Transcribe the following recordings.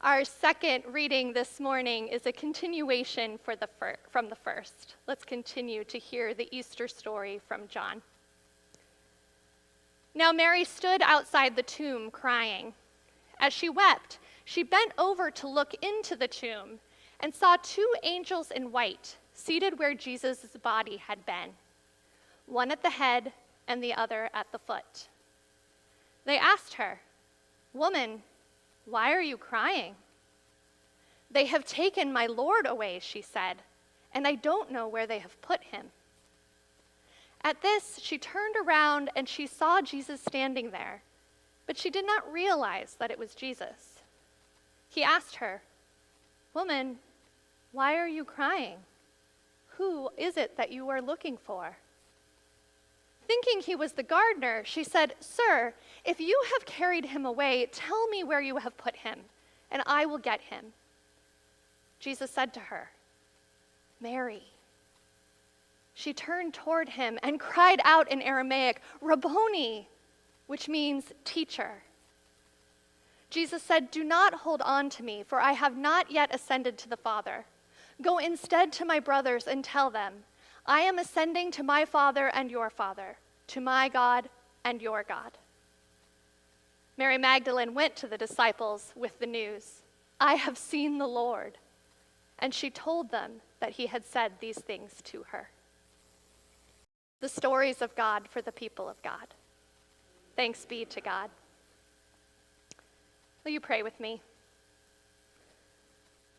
Our second reading this morning is a continuation from the first. Let's continue to hear the Easter story from John. Now Mary stood outside the tomb crying. As she wept, she bent over to look into the tomb and saw two angels in white seated where Jesus' body had been, one at the head and the other at the foot. They asked her, "Woman, why are you crying?" "They have taken my Lord away," she said, "and I don't know where they have put him." At this, she turned around and she saw Jesus standing there, but she did not realize that it was Jesus. He asked her, "Woman, why are you crying? Who is it that you are looking for?" Thinking he was the gardener, she said, "Sir, if you have carried him away, tell me where you have put him, and I will get him." Jesus said to her, "Mary." She turned toward him and cried out in Aramaic, "Rabboni," which means teacher. Jesus said, "Do not hold on to me, for I have not yet ascended to the Father. Go instead to my brothers and tell them, I am ascending to my Father and your Father, to my God and your God." Mary Magdalene went to the disciples with the news, "I have seen the Lord." And she told them that he had said these things to her. The stories of God for the people of God. Thanks be to God. Will you pray with me?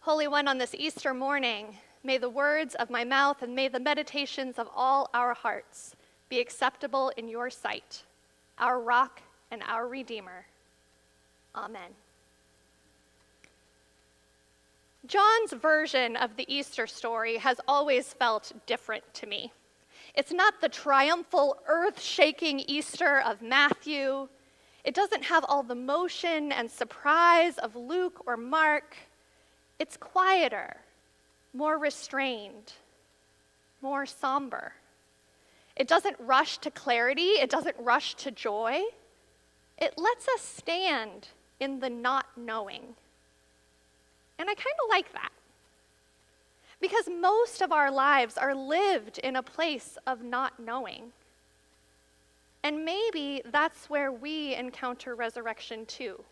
Holy One, on this Easter morning, may the words of my mouth and may the meditations of all our hearts be acceptable in your sight, our rock and our Redeemer. Amen. John's version of the Easter story has always felt different to me. It's not the triumphal, earth-shaking Easter of Matthew. It doesn't have all the motion and surprise of Luke or Mark. It's quieter, more restrained, more somber. It doesn't rush to clarity. It doesn't rush to joy. It lets us stand in the not knowing. And I kind of like that. Because most of our lives are lived in a place of not knowing. And maybe that's where we encounter resurrection too,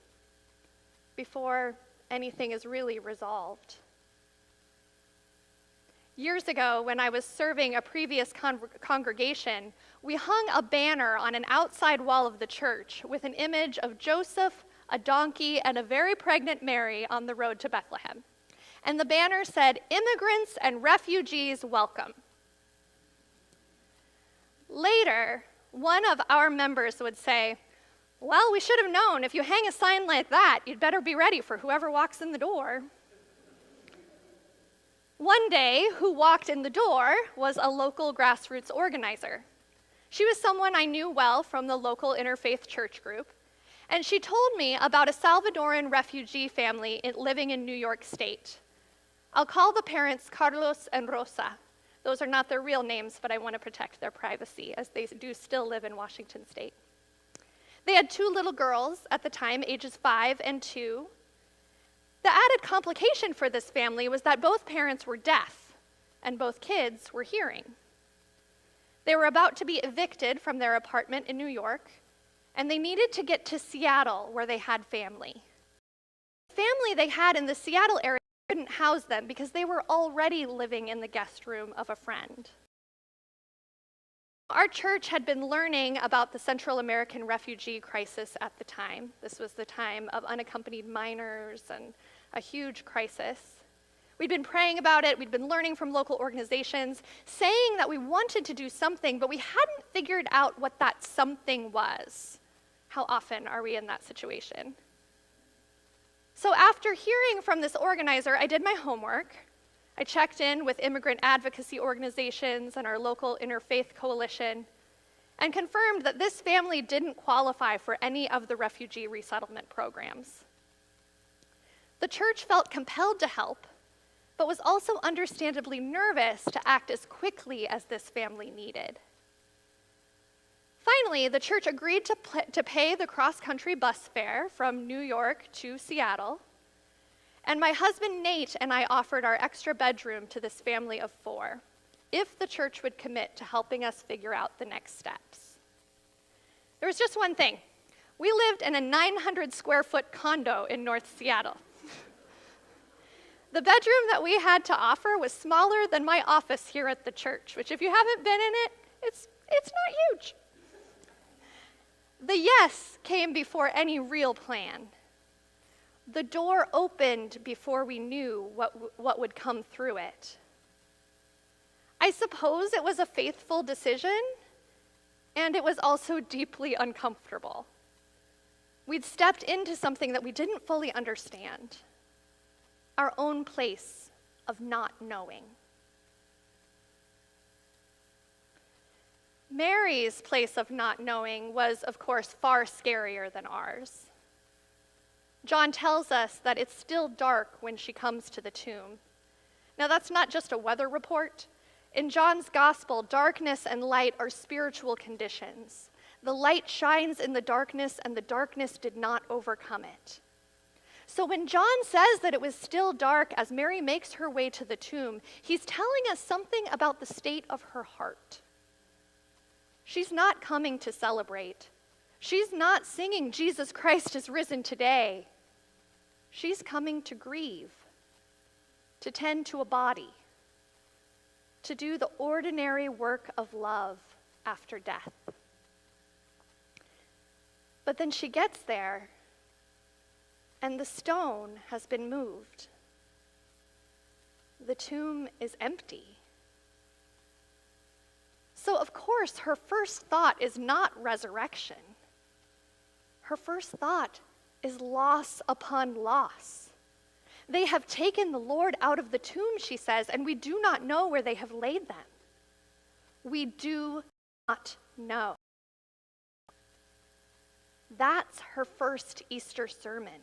before anything is really resolved. Years ago, when I was serving a previous congregation, we hung a banner on an outside wall of the church with an image of Joseph, a donkey, and a very pregnant Mary on the road to Bethlehem. And the banner said, "Immigrants and refugees welcome." Later, one of our members would say, "Well, we should have known if you hang a sign like that, you'd better be ready for whoever walks in the door." One day, who walked in the door was a local grassroots organizer. She was someone I knew well from the local interfaith church group, and she told me about a Salvadoran refugee family living in New York State. I'll call the parents Carlos and Rosa. Those are not their real names, but I want to protect their privacy, as they do still live in Washington State. They had two little girls at the time, ages 5 and 2. The added complication for this family was that both parents were deaf, and both kids were hearing. They were about to be evicted from their apartment in New York, and they needed to get to Seattle, where they had family. The family they had in the Seattle area couldn't house them because they were already living in the guest room of a friend. Our church had been learning about the Central American refugee crisis at the time. This was the time of unaccompanied minors and a huge crisis. We'd been praying about it, we'd been learning from local organizations, saying that we wanted to do something, but we hadn't figured out what that something was. How often are we in that situation? So after hearing from this organizer, I did my homework. I checked in with immigrant advocacy organizations and our local interfaith coalition and confirmed that this family didn't qualify for any of the refugee resettlement programs. The church felt compelled to help, but was also understandably nervous to act as quickly as this family needed. Finally, the church agreed to pay the cross-country bus fare from New York to Seattle, And my husband Nate and I offered our extra bedroom to this family of 4, if the church would commit to helping us figure out the next steps. There was just one thing. We lived in a 900 square foot condo in North Seattle. The bedroom that we had to offer was smaller than my office here at the church, which if you haven't been in it, it's not huge. The yes came before any real plan. The door opened before we knew what would come through it. I suppose it was a faithful decision, and it was also deeply uncomfortable. We'd stepped into something that we didn't fully understand, our own place of not knowing. Mary's place of not knowing was, of course, far scarier than ours. John tells us that it's still dark when she comes to the tomb. Now, that's not just a weather report. In John's gospel, darkness and light are spiritual conditions. The light shines in the darkness, and the darkness did not overcome it. So when John says that it was still dark as Mary makes her way to the tomb, he's telling us something about the state of her heart. She's not coming to celebrate. She's not singing Jesus Christ is risen today. She's coming to grieve, to tend to a body, to do the ordinary work of love after death. But then she gets there, and the stone has been moved. The tomb is empty. So, of course, her first thought is not resurrection. Her first thought is loss upon loss. They have taken the Lord out of the tomb, she says, and we do not know where they have laid them. We do not know. That's her first Easter sermon.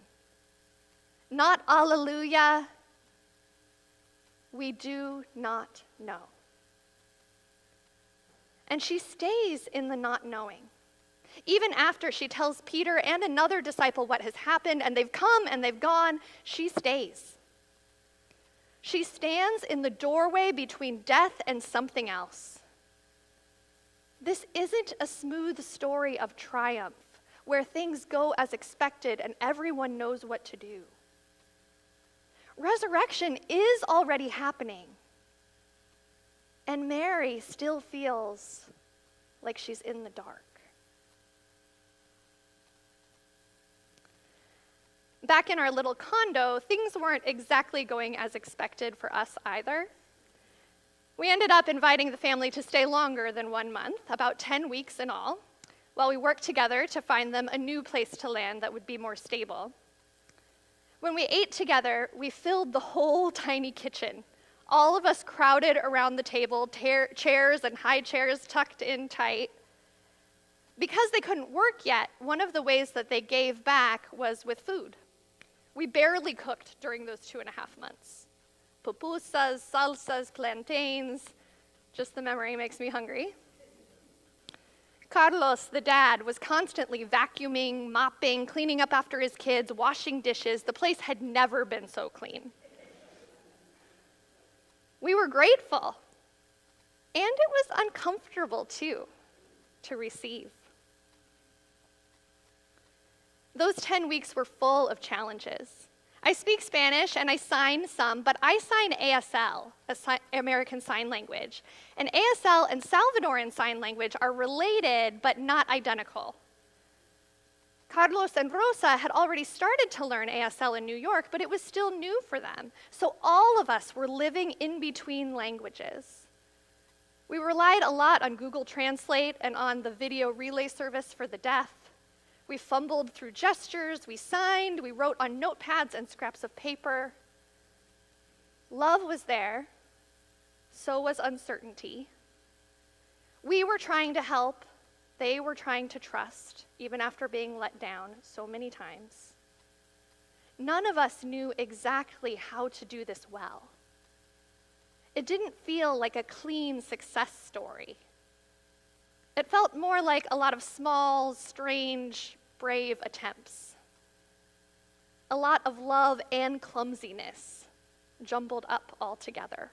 Not alleluia. We do not know. And she stays in the not knowing. Even after she tells Peter and another disciple what has happened, and they've come and they've gone, she stays. She stands in the doorway between death and something else. This isn't a smooth story of triumph, where things go as expected and everyone knows what to do. Resurrection is already happening, and Mary still feels like she's in the dark. Back in our little condo, things weren't exactly going as expected for us either. We ended up inviting the family to stay longer than 1 month, about 10 weeks in all, while we worked together to find them a new place to land that would be more stable. When we ate together, we filled the whole tiny kitchen. All of us crowded around the table, chairs and high chairs tucked in tight. Because they couldn't work yet, one of the ways that they gave back was with food. We barely cooked during those 2.5 months. Pupusas, salsas, plantains, just the memory makes me hungry. Carlos, the dad, was constantly vacuuming, mopping, cleaning up after his kids, washing dishes. The place had never been so clean. We were grateful, and it was uncomfortable too, to receive. Those 10 weeks were full of challenges. I speak Spanish and I sign some, but I sign ASL, American Sign Language. And ASL and Salvadoran Sign Language are related, but not identical. Carlos and Rosa had already started to learn ASL in New York, but it was still new for them. So all of us were living in between languages. We relied a lot on Google Translate and on the video relay service for the deaf. We fumbled through gestures, we signed, we wrote on notepads and scraps of paper. Love was there, so was uncertainty. We were trying to help, they were trying to trust, even after being let down so many times. None of us knew exactly how to do this well. It didn't feel like a clean success story. It felt more like a lot of small, strange, brave attempts. a lot of love and clumsiness jumbled up all together.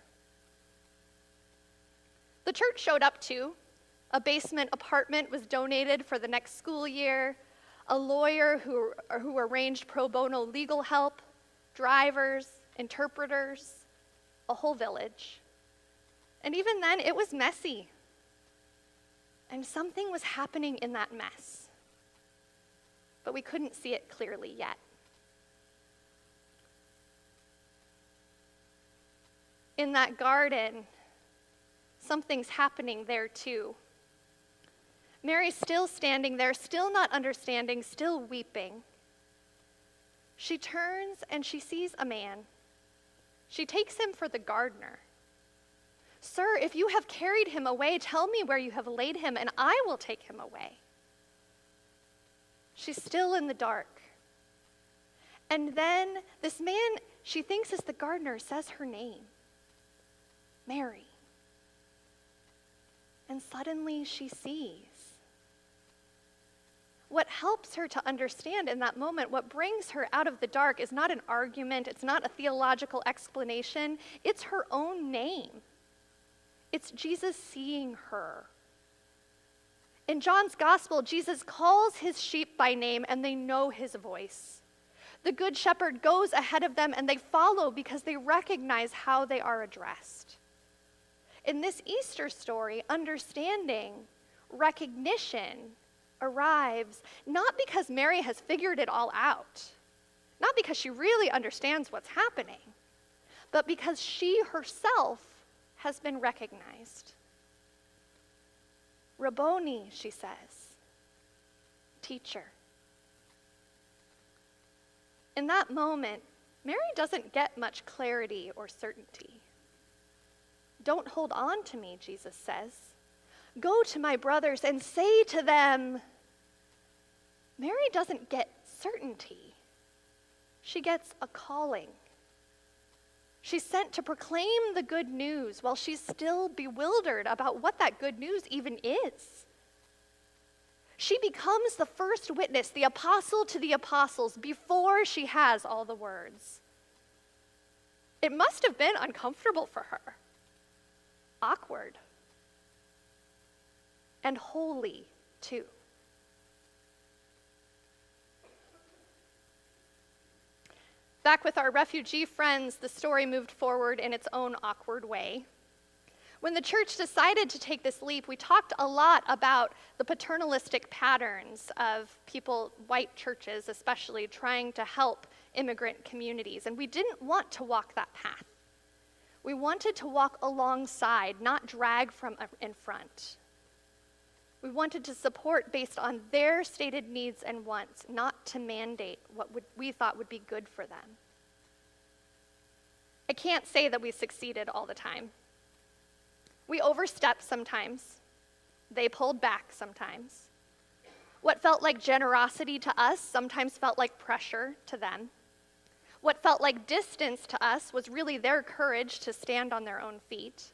The church showed up too. A basement apartment was donated for the next school year, a lawyer who arranged pro bono legal help, drivers, interpreters, a whole village. And even then, it was messy. And something was happening in that mess. But we couldn't see it clearly yet. In that garden, something's happening there too. Mary's still standing there, still not understanding, still weeping. She turns and she sees a man. She takes him for the gardener. "Sir, if you have carried him away, tell me where you have laid him, and I will take him away." She's still in the dark. And then this man she thinks is the gardener says her name, Mary. And suddenly she sees. What helps her to understand in that moment, what brings her out of the dark, is not an argument, it's not a theological explanation, it's her own name. It's Jesus seeing her. In John's gospel, Jesus calls his sheep by name and they know his voice. The good shepherd goes ahead of them and they follow because they recognize how they are addressed. In this Easter story, understanding, recognition arrives not because Mary has figured it all out, not because she really understands what's happening, but because she herself has been recognized. Rabboni, she says, teacher. In that moment, Mary doesn't get much clarity or certainty. "Don't hold on to me," Jesus says. "Go to my brothers and say to them." Mary doesn't get certainty. She gets a calling. She's sent to proclaim the good news while she's still bewildered about what that good news even is. She becomes the first witness, the apostle to the apostles, before she has all the words. It must have been uncomfortable for her, awkward, and holy too. Back with our refugee friends, the story moved forward in its own awkward way. When the church decided to take this leap, we talked a lot about the paternalistic patterns of people, white churches especially, trying to help immigrant communities, and we didn't want to walk that path. We wanted to walk alongside, not drag from in front. We wanted to support based on their stated needs and wants, not to mandate what we thought would be good for them. I can't say that we succeeded all the time. We overstepped sometimes. They pulled back sometimes. What felt like generosity to us sometimes felt like pressure to them. What felt like distance to us was really their courage to stand on their own feet.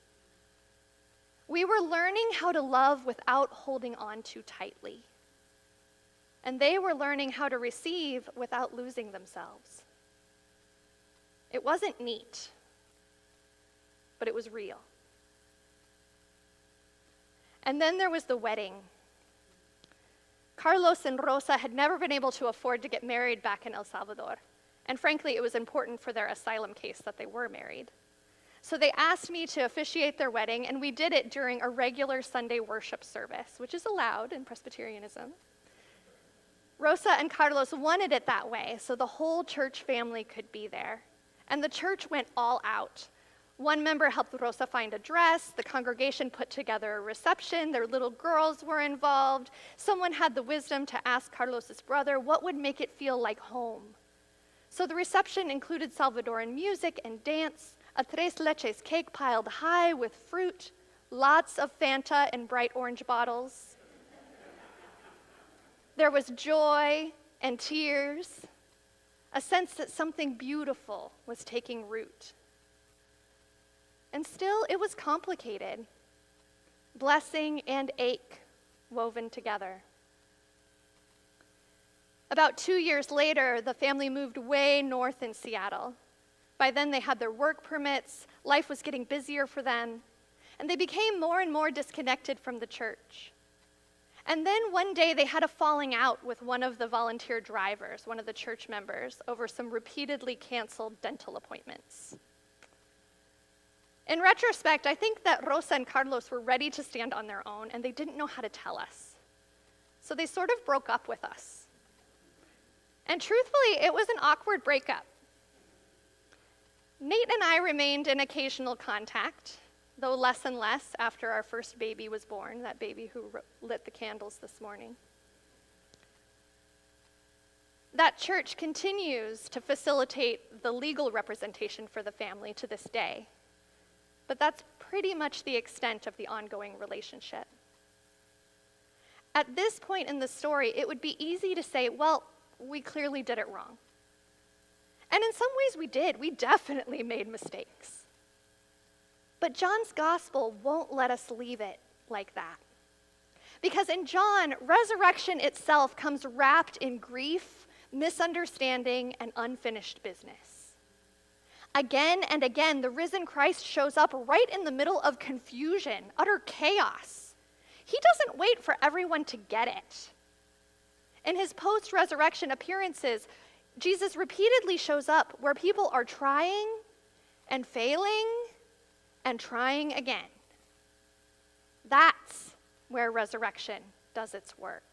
We were learning how to love without holding on too tightly. And they were learning how to receive without losing themselves. It wasn't neat, but it was real. And then there was the wedding. Carlos and Rosa had never been able to afford to get married back in El Salvador. And frankly, it was important for their asylum case that they were married. So they asked me to officiate their wedding, and we did it during a regular Sunday worship service, which is allowed in Presbyterianism. Rosa and Carlos wanted it that way, so the whole church family could be there. And the church went all out. One member helped Rosa find a dress, the congregation put together a reception, their little girls were involved. Someone had the wisdom to ask Carlos's brother what would make it feel like home. So the reception included Salvadoran music and dance, a tres leches cake piled high with fruit, lots of Fanta in bright orange bottles. There was joy and tears, a sense that something beautiful was taking root. And still, it was complicated, blessing and ache woven together. About 2 years later, the family moved way north in Seattle. By then, they had their work permits, life was getting busier for them, and they became more and more disconnected from the church. And then one day, they had a falling out with one of the volunteer drivers, one of the church members, over some repeatedly canceled dental appointments. In retrospect, I think that Rosa and Carlos were ready to stand on their own, and they didn't know how to tell us. So they sort of broke up with us. And truthfully, it was an awkward breakup. Nate and I remained in occasional contact, though less and less after our first baby was born, that baby who lit the candles this morning. That church continues to facilitate the legal representation for the family to this day, but that's pretty much the extent of the ongoing relationship. At this point in the story, it would be easy to say, well, we clearly did it wrong. And in some ways we did. We definitely made mistakes. But John's gospel won't let us leave it like that. Because in John, resurrection itself comes wrapped in grief, misunderstanding, and unfinished business. Again and again, the risen Christ shows up right in the middle of confusion, utter chaos. He doesn't wait for everyone to get it. In his post-resurrection appearances, Jesus repeatedly shows up where people are trying and failing and trying again. That's where resurrection does its work.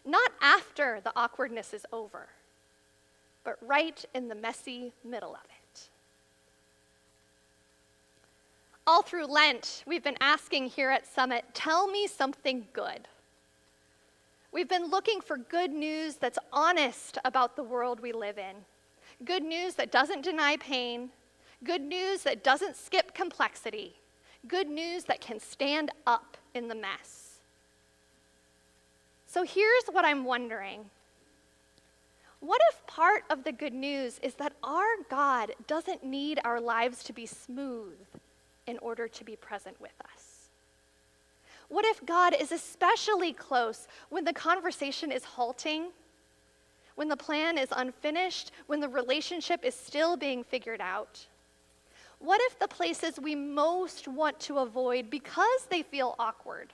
Not after the awkwardness is over, but right in the messy middle of it. All through Lent, we've been asking here at Summit, tell me something good. We've been looking for good news that's honest about the world we live in. Good news that doesn't deny pain. Good news that doesn't skip complexity. Good news that can stand up in the mess. So here's what I'm wondering. What if part of the good news is that our God doesn't need our lives to be smooth in order to be present with us? What if God is especially close when the conversation is halting, when the plan is unfinished, when the relationship is still being figured out? What if the places we most want to avoid because they feel awkward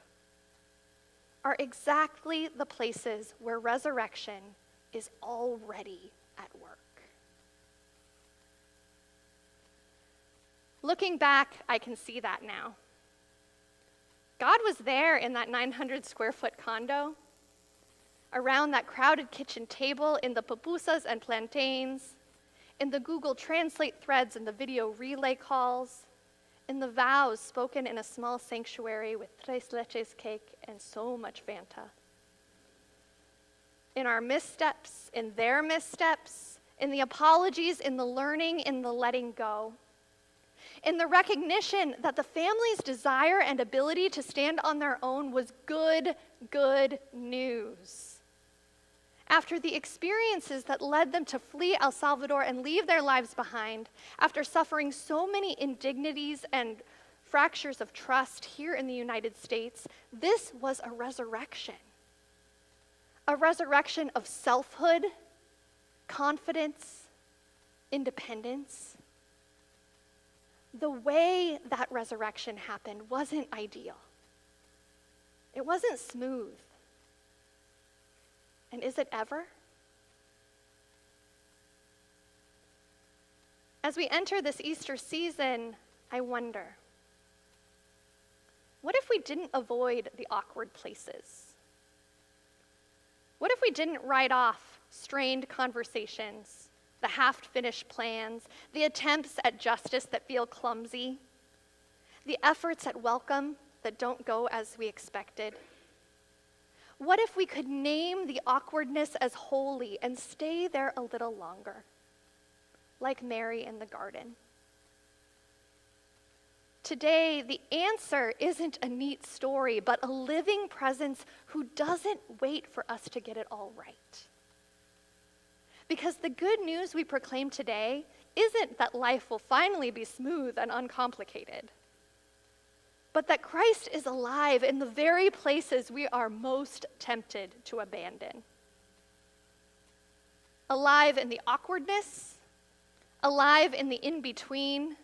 are exactly the places where resurrection is already at work? Looking back, I can see that now. God was there in that 900 square foot condo, around that crowded kitchen table, in the pupusas and plantains, in the Google Translate threads and the video relay calls, in the vows spoken in a small sanctuary with tres leches cake and so much Fanta. In our missteps, in their missteps, in the apologies, in the learning, in the letting go. In the recognition that the family's desire and ability to stand on their own was good news. After the experiences that led them to flee El Salvador and leave their lives behind, after suffering so many indignities and fractures of trust here in the United States, this was a resurrection. A resurrection of selfhood, confidence, independence. The way that resurrection happened wasn't ideal. It wasn't smooth. And is it ever? As we enter this Easter season, I wonder, what if we didn't avoid the awkward places? What if we didn't write off strained conversations, the half-finished plans, the attempts at justice that feel clumsy, the efforts at welcome that don't go as we expected? What if we could name the awkwardness as holy and stay there a little longer, like Mary in the garden? Today, the answer isn't a neat story, but a living presence who doesn't wait for us to get it all right. Because the good news we proclaim today isn't that life will finally be smooth and uncomplicated, but that Christ is alive in the very places we are most tempted to abandon. alive in the awkwardness, alive in the in-between.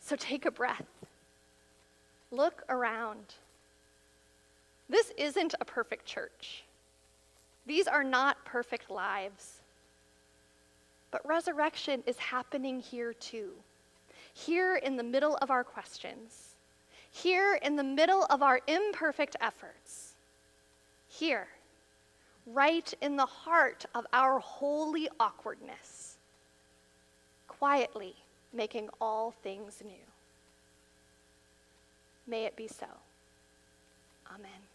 So take a breath. Look around. This isn't a perfect church. These are not perfect lives. But resurrection is happening here too. Here in the middle of our questions. Here in the middle of our imperfect efforts. Here, right in the heart of our holy awkwardness. Quietly making all things new. May it be so. Amen.